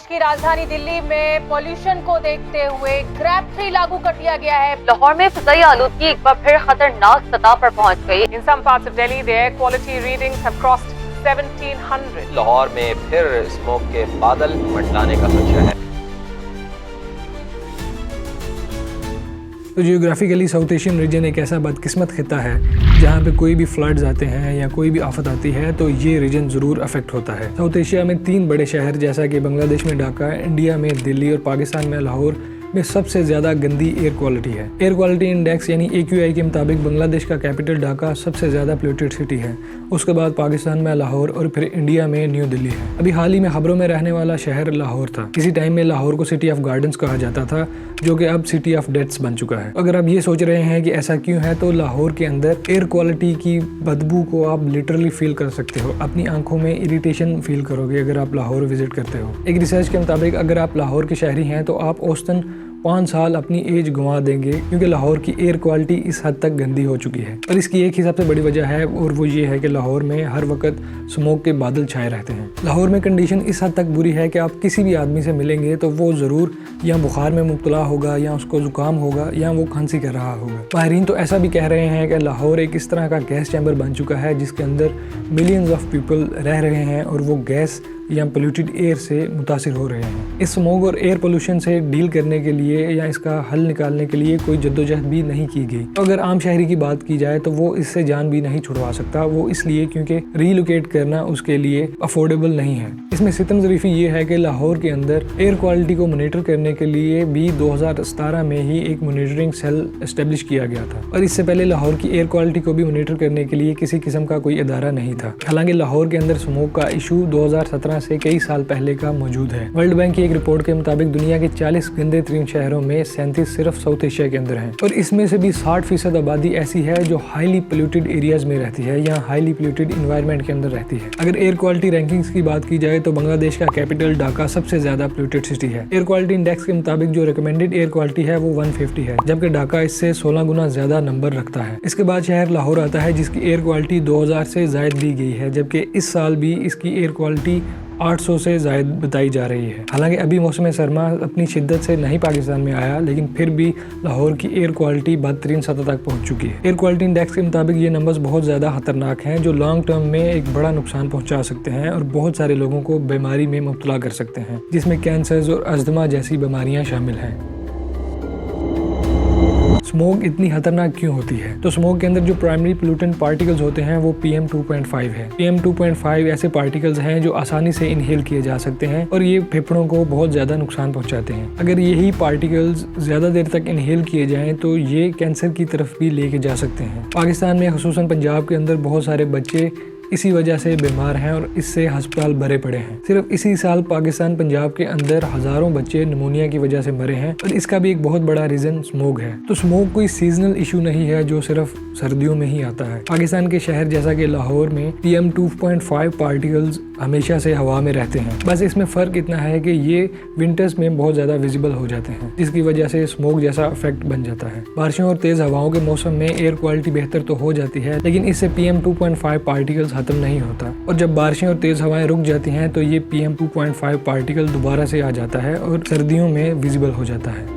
की राजधानी दिल्ली में पॉल्यूशन को देखते हुए ग्रैब 3 लागू कर दिया गया है। लाहौर में फिजाई आलूदगी एक बार फिर खतरनाक सतह पर पहुंच गई। In some parts of Delhi, the air quality readings have crossed 1700. Lahore में फिर स्मोक के बादल मंडलाने का खदशा है। तो जियोग्राफिकली साउथ एशियन रीजन एक ऐसा बदकिस्मत खिता है जहाँ पे कोई भी फ्लड्स आते हैं या कोई भी आफत आती है तो ये रीजन ज़रूर अफेक्ट होता है। साउथ एशिया में 3 बड़े शहर जैसा कि बांग्लादेश में ढाका, इंडिया में दिल्ली और पाकिस्तान में लाहौर में सबसे ज़्यादा गंदी एयर क्वालिटी है। एयर क्वालिटी इंडेक्स यानी AQI के मुताबिक बांग्लादेश का कैपिटल ढाका सबसे ज़्यादा पोल्यूटेड सिटी है, उसके बाद पाकिस्तान में लाहौर और फिर इंडिया में न्यू दिल्ली है। अभी हाल ही में खबरों में रहने वाला शहर लाहौर था। किसी टाइम में लाहौर को सिटी ऑफ गार्डन्स कहा जाता था, जो कि अब सिटी ऑफ डेथ्स बन चुका है। अगर आप ये सोच रहे हैं कि ऐसा क्यों है, तो लाहौर के अंदर एयर क्वालिटी की बदबू को आप लिटरली फील कर सकते हो। अपनी आंखों में इरिटेशन फील करोगे अगर आप लाहौर विजिट करते हो। एक रिसर्च के मुताबिक अगर आप लाहौर के शहरी हैं तो आप औसतन 5 साल अपनी एज गंवा देंगे, क्योंकि लाहौर की एयर क्वालिटी इस हद तक गंदी हो चुकी है। और इसकी एक ही सबसे बड़ी वजह है और वो ये है कि लाहौर में हर वक्त स्मोक के बादल छाए रहते हैं। लाहौर में कंडीशन इस हद तक बुरी है कि आप किसी भी आदमी से मिलेंगे तो वो ज़रूर या बुखार में मुब्तला होगा या उसको ज़ुकाम होगा या वो खांसी कर रहा होगा। माहिरीन तो ऐसा भी कह रहे हैं कि लाहौर एक इस तरह का गैस चैम्बर बन चुका है जिसके अंदर मिलियंस ऑफ पीपल रह रहे हैं और वो गैस या पोल्यूटेड एयर से मुतासिर हो रहे हैं। इस स्मोक और एयर पोल्यूशन से डील करने के लिए या इसका हल निकालने के लिए कोई जद्दोजहद भी नहीं की गई। तो अगर आम शहरी की बात की जाए तो वो इससे जान भी नहीं छुड़वा सकता, वो इसलिए क्योंकि रीलोकेट करना उसके लिए अफोर्डेबल नहीं है। इसमें सितम ज़रीफ़ी ये है कि लाहौर के अंदर एयर क्वालिटी को मॉनिटर करने के लिए भी 2017 में ही एक मॉनिटरिंग सेल एस्टेब्लिश किया गया था, और इससे पहले लाहौर की एयर क्वालिटी को भी मॉनिटर करने के लिए किसी किस्म का कोई इदारा नहीं था। हालांकि लाहौर के अंदर स्मोक का इशू 2017 से कई साल पहले का मौजूद है। वर्ल्ड बैंक की एक रिपोर्ट के मुताबिक दुनिया के 40 गंदे तरीन शहरों में 37 सिर्फ साउथ एशिया के अंदर हैं, और इसमें से भी 60% आबादी ऐसी है जो हाईली पोल्यूटेड एरियाज में रहती है या हाईली पोल्यूटेड इन्वायरमेंट के अंदर रहती है। अगर एयर क्वालिटी रैंकिंग्स की बात की जाए तो बांग्लादेश का कैपिटल ढाका सबसे ज्यादा पोल्यूटेड सिटी है। एयर क्वालिटी इंडेक्स के मुताबिक जो रिकमेंडेड एयर क्वालिटी है वो 150 है, जबकि ढाका इससे 16 गुना ज्यादा नंबर रखता है। इसके बाद शहर लाहौर आता है जिसकी एयर क्वालिटी 2000 से जायद दी गई है, जबकि इस साल भी इसकी एयर क्वालिटी 800 से ज़ायद बताई जा रही है। हालांकि अभी मौसम सरमा अपनी शिद्दत से नहीं पाकिस्तान में आया, लेकिन फिर भी लाहौर की एयर क्वालिटी बदतरीन सतह तक पहुंच चुकी है। एयर क्वालिटी इंडेक्स के मुताबिक ये नंबर्स बहुत ज़्यादा खतरनाक हैं, जो लॉन्ग टर्म में एक बड़ा नुकसान पहुंचा सकते हैं और बहुत सारे लोगों को बीमारी में मुब्तला कर सकते हैं, जिसमें कैंसर और अस्थमा जैसी बीमारियाँ शामिल हैं। स्मोक इतनी खतरनाक क्यों होती है? तो स्मोक के अंदर जो प्राइमरी पोल्यूटेंट पार्टिकल्स होते हैं वो PM 2.5 है। PM 2.5 ऐसे पार्टिकल्स हैं जो आसानी से इनहेल किए जा सकते हैं और ये फेफड़ों को बहुत ज़्यादा नुकसान पहुंचाते हैं। अगर यही पार्टिकल्स ज़्यादा देर तक इनहेल किए जाएं तो ये कैंसर की तरफ भी लेके जा सकते हैं। पाकिस्तान में खुसूसन पंजाब के अंदर बहुत सारे बच्चे इसी वजह से बीमार हैं और इससे अस्पताल भरे पड़े हैं। सिर्फ इसी साल पाकिस्तान पंजाब के अंदर हजारों बच्चे निमोनिया की वजह से मरे हैं और इसका भी एक बहुत बड़ा रीजन स्मोक है। तो स्मोक कोई सीजनल इशू नहीं है जो सिर्फ सर्दियों में ही आता है। पाकिस्तान के शहर जैसा कि लाहौर में PM 2.5 पार्टिकल्स हमेशा से हवा में रहते हैं, बस इसमें फ़र्क इतना है कि ये विंटर्स में बहुत ज़्यादा विजिबल हो जाते हैं, जिसकी वजह से स्मोक जैसा इफेक्ट बन जाता है। बारिशों और तेज़ हवाओं के मौसम में एयर क्वालिटी बेहतर तो हो जाती है, लेकिन इससे PM 2.5 पार्टिकल्स खत्म नहीं होता, और जब बारिशें और तेज़ हवाएं रुक जाती हैं तो ये PM 2.5 पार्टिकल दोबारा से आ जाता है और सर्दियों में विजिबल हो जाता है।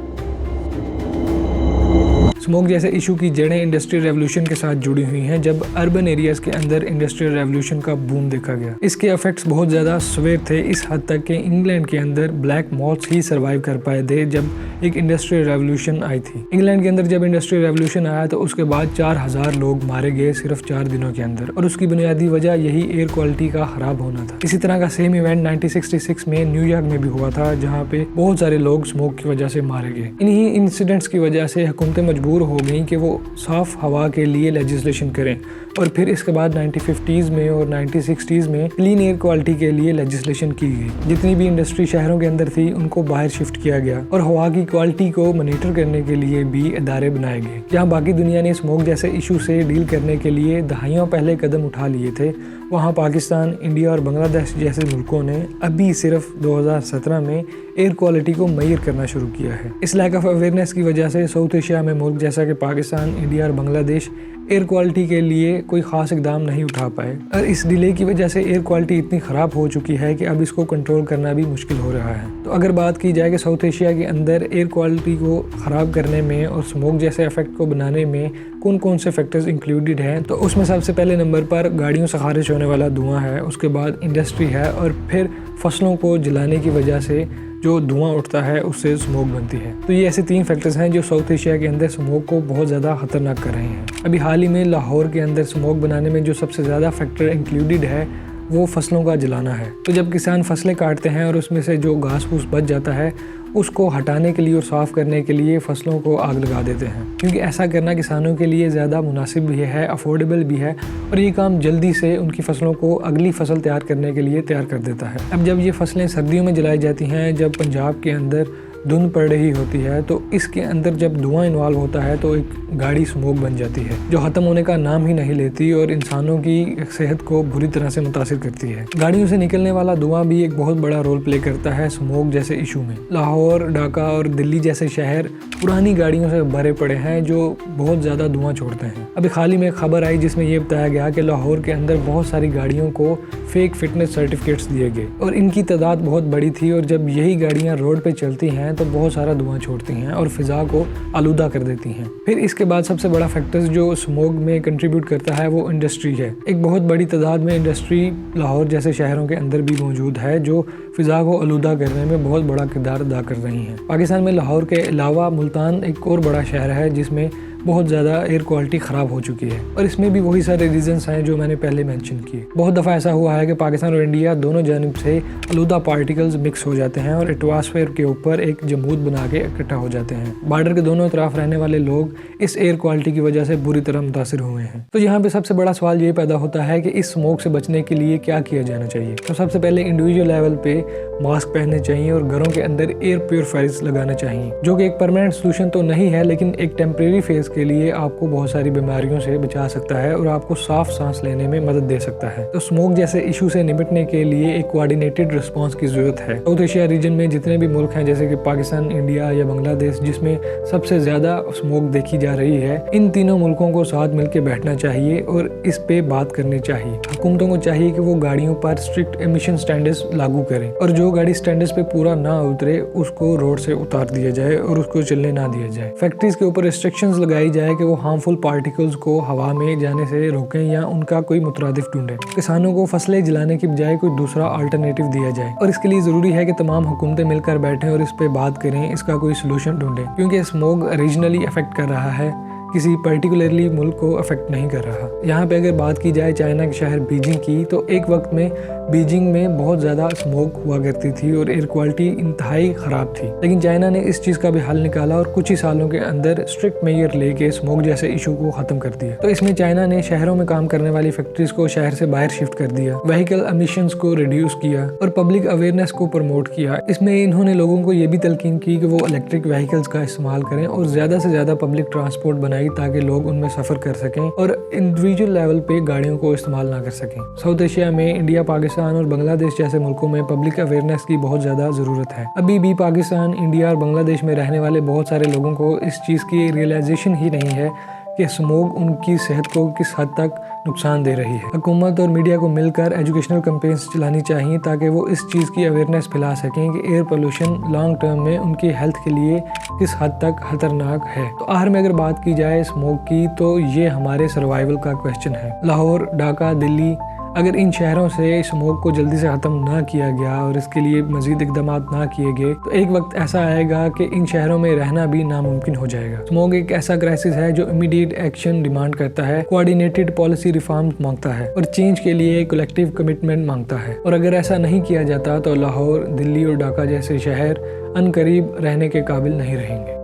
स्मोक जैसे इशू की जड़ें इंडस्ट्रियल रेवोल्यूशन के साथ जुड़ी हुई हैं, जब अर्बन एरियाज के अंदर इंडस्ट्रियल रेवोल्यूशन का बूम देखा गया। इसके इफेक्ट्स बहुत ज़्यादा सवेर थे, इस हद तक कि इंग्लैंड के अंदर ब्लैक मॉथ्स ही सर्वाइव कर पाए थे जब एक इंडस्ट्रियल रेवोल्यूशन आई थी। इंग्लैंड के अंदर जब इंडस्ट्रियल रेवोल्यूशन आया तो उसके बाद 4000 लोग मारे गए सिर्फ 4 दिनों के अंदर, और उसकी बुनियादी वजह यही एयर क्वालिटी का खराब होना था। इसी तरह का सेम इवेंट 1966 में न्यूयॉर्क में भी हुआ था, जहाँ पे बहुत सारे लोग स्मोक की वजह से मारे गए। इन्हीं इंसिडेंट्स की वजह से हुकूमतें मजबूर हो गई कि वो साफ हवा के लिए लेजिस्लेशन करें, और फिर इसके बाद 1950s में और 1960s में क्लीन एयर क्वालिटी के लिए लेजिस्लेशन की गई। जितनी भी इंडस्ट्री शहरों के अंदर थी उनको बाहर शिफ्ट किया गया और हवा की क्वालिटी को मॉनिटर करने के लिए भी इदारे बनाए गए। जहाँ बाकी दुनिया ने स्मोक जैसे इशू से डील करने के लिए दहाइयों पहले कदम उठा लिए थे, वहाँ पाकिस्तान, इंडिया और बांग्लादेश जैसे मुल्कों ने अभी सिर्फ 2017 में एयर क्वालिटी को मेजर करना शुरू किया है। इस लैक ऑफ अवेयरनेस की वजह से साउथ एशिया में मुल्क जैसा कि पाकिस्तान, इंडिया और बांग्लादेश एयर क्वालिटी के लिए कोई ख़ास इकदाम नहीं उठा पाए और इस डिले की वजह से एयर क्वालिटी इतनी ख़राब हो चुकी है कि अब इसको कंट्रोल करना भी मुश्किल हो रहा है। तो अगर बात की जाए कि साउथ एशिया के अंदर एयर क्वालिटी को ख़राब करने में और स्मोक जैसे इफेक्ट को बनाने में कौन कौन से फैक्टर्स इंक्लूडेड हैं, तो उसमें सबसे पहले नंबर पर गाड़ियों से खारिज होने वाला धुआं है, उसके बाद इंडस्ट्री है और फिर फसलों को जलाने की वजह से जो धुआं उठता है उससे स्मोक बनती है। तो ये ऐसे 3 फैक्टर्स हैं जो साउथ एशिया के अंदर स्मोक को बहुत ज़्यादा खतरनाक कर रहे हैं। अभी हाल ही में लाहौर के अंदर स्मोक बनाने में जो सबसे ज़्यादा फैक्टर इंक्लूडेड है वो फसलों का जलाना है। तो जब किसान फसलें काटते हैं और उसमें से जो घास फूस बच जाता है उसको हटाने के लिए और साफ़ करने के लिए फसलों को आग लगा देते हैं, क्योंकि ऐसा करना किसानों के लिए ज़्यादा मुनासिब भी है, अफोर्डेबल भी है और ये काम जल्दी से उनकी फसलों को अगली फसल तैयार करने के लिए तैयार कर देता है। अब जब ये फसलें सर्दियों में जलाई जाती हैं, जब पंजाब के अंदर धुंध पड़ रही होती है, तो इसके अंदर जब धुआं इन्वॉल्व होता है तो एक गाढ़ी स्मोक बन जाती है जो ख़त्म होने का नाम ही नहीं लेती और इंसानों की सेहत को बुरी तरह से मुतासिर करती है। गाड़ियों से निकलने वाला धुआं भी एक बहुत बड़ा रोल प्ले करता है स्मोक जैसे इशू में। लाहौर, ढाका और दिल्ली जैसे शहर पुरानी गाड़ियों से भरे पड़े हैं जो बहुत ज़्यादा धुआं छोड़ते हैं। अभी हाल ही में एक खबर आई जिसमें यह बताया गया कि लाहौर के अंदर बहुत सारी गाड़ियों को फेक फिटनेस सर्टिफिकेट्स दिए गए और इनकी तादाद बहुत बड़ी थी और जब यही गाड़ियाँ रोड पर चलती हैं तो बहुत सारा धुआं छोड़ती हैं और फिजा को आलूदा कर देती हैं। फिर इसके बाद सबसे बड़ा फैक्टर्स जो स्मोक में कंट्रीब्यूट करता है वो इंडस्ट्री है। एक बहुत बड़ी तादाद में इंडस्ट्री लाहौर जैसे शहरों के अंदर भी मौजूद है जो फिजा को आलूदा करने में बहुत बड़ा किरदार अदा कर रही हैं। पाकिस्तान में लाहौर के अलावा मुल्तान एक और बड़ा शहर है जिसमें बहुत ज़्यादा एयर क्वालिटी ख़राब हो चुकी है और इसमें भी वही सारे रीजंस हैं जो मैंने पहले मेंशन किए। बहुत दफ़ा ऐसा हुआ है कि पाकिस्तान और इंडिया दोनों जानिब से आलूदा पार्टिकल्स मिक्स हो जाते हैं और एटमॉस्फेयर के ऊपर एक जमूद बना के इकट्ठा हो जाते हैं। बॉर्डर के दोनों तरफ रहने वाले लोग इस एयर क्वालिटी की वजह से बुरी तरह मुतासिर हुए हैं। तो यहाँ पे सबसे बड़ा सवाल ये पैदा होता है कि इस स्मोक से बचने के लिए क्या किया जाना चाहिए। तो सबसे पहले इंडिविजुअल लेवल पे मास्क पहनने चाहिए और घरों के अंदर एयर प्योरीफायर्स लगाने चाहिए, जो कि एक परमानेंट सोल्यूशन तो नहीं है लेकिन एक टेम्परेरी फेज के लिए आपको बहुत सारी बीमारियों से बचा सकता है और आपको साफ सांस लेने में मदद दे सकता है। तो स्मोक जैसे इशू से निपटने के लिए एक कोऑर्डिनेटेड रिस्पांस की जरूरत है। साउथ एशिया रीजन में जितने भी मुल्क हैं जैसे कि पाकिस्तान, इंडिया या बांग्लादेश जिसमें सबसे ज्यादा स्मोक देखी जा रही है, इन तीनों मुल्कों को साथ मिलकर बैठना चाहिए और इस पे बात करनी चाहिए। हुकूमतों को चाहिए कि वो गाड़ियों पर स्ट्रिक्ट एमिशन स्टैंडर्ड्स लागू करें और जो गाड़ी स्टैंडर्ड्स पे पूरा ना उतरे उसको रोड से उतार दिया जाए और उसको चलने ना दिया जाए। फैक्ट्रीज के ऊपर रिस्ट्रिक्शंस लगाई जाए कि वो हार्मफुल पार्टिकल्स को हवा में जाने से रोकें या उनका कोई मुतरादिफ ढूंढें। किसानों को फसलें जलाने की बजाय कोई दूसरा अल्टरनेटिव दिया जाए और इसके लिए ज़रूरी है कि तमाम हुकूमतें मिलकर बैठें और इस पे बात करें, इसका कोई सोल्यूशन ढूंढें, क्योंकि स्मोक रीजनली अफेक्ट कर रहा है, किसी पर्टिकुलरली मुल्क को अफेक्ट नहीं कर रहा। यहाँ पे अगर बात की जाए चाइना के शहर बीजिंग की, तो एक वक्त में बीजिंग में बहुत ज़्यादा स्मोक हुआ करती थी और एयर क्वालिटी इंतहाई ख़राब थी, लेकिन चाइना ने इस चीज़ का भी हल निकाला और कुछ ही सालों के अंदर स्ट्रिक्ट मेजर लेके स्मोक जैसे इशू को ख़त्म कर दिया। तो इसमें चाइना ने शहरों में काम करने वाली फैक्ट्रीज को शहर से बाहर शिफ्ट कर दिया, व्हीकल एमिशंस को रिड्यूस किया और पब्लिक अवेयरनेस को प्रमोट किया। इसमें इन्होंने लोगों को ये भी तलकीन की कि वो इलेक्ट्रिक व्हीकल्स का इस्तेमाल करें और ज़्यादा से ज़्यादा पब्लिक ट्रांसपोर्ट बनाई ताकि लोग उनमें सफ़र कर सकें और इंडिविजुअल लेवल पे गाड़ियों को इस्तेमाल ना कर सकें। साउथ एशिया में इंडिया, पाकिस्तान और बांग्लादेश जैसे मुल्कों में पब्लिक अवेयरनेस की बहुत ज़्यादा ज़रूरत है। अभी भी पाकिस्तान, इंडिया और बांग्लादेश में रहने वाले बहुत सारे लोगों को इस चीज़ की रियलाइजेशन ही नहीं है कि स्मोक उनकी सेहत को किस हद तक नुकसान दे रही है। हुकूमत और मीडिया को मिलकर एजुकेशनल कैंपेन्स चलानी चाहिए ताकि वो इस चीज़ की अवेयरनेस फैला सकें कि एयर पोल्यूशन लॉन्ग टर्म में उनकी हेल्थ के लिए किस हद तक खतरनाक है। तो आखिर में अगर बात की जाए स्मोक की, तो ये हमारे सर्वाइवल का क्वेश्चन है। लाहौर, ढाका, दिल्ली, अगर इन शहरों से स्मोक को जल्दी से ख़त्म ना किया गया और इसके लिए मज़ीद इक़दाम ना किए गए, तो एक वक्त ऐसा आएगा कि इन शहरों में रहना भी नामुमकिन हो जाएगा। स्मोक एक ऐसा क्राइसिस है जो इमीडिएट एक्शन डिमांड करता है, कोऑर्डिनेटेड पॉलिसी रिफॉर्म मांगता है और चेंज के लिए कलेक्टिव कमिटमेंट मांगता है। और अगर ऐसा नहीं किया जाता तो लाहौर, दिल्ली और ढाका जैसे शहर अनकरीब रहने के काबिल नहीं रहेंगे।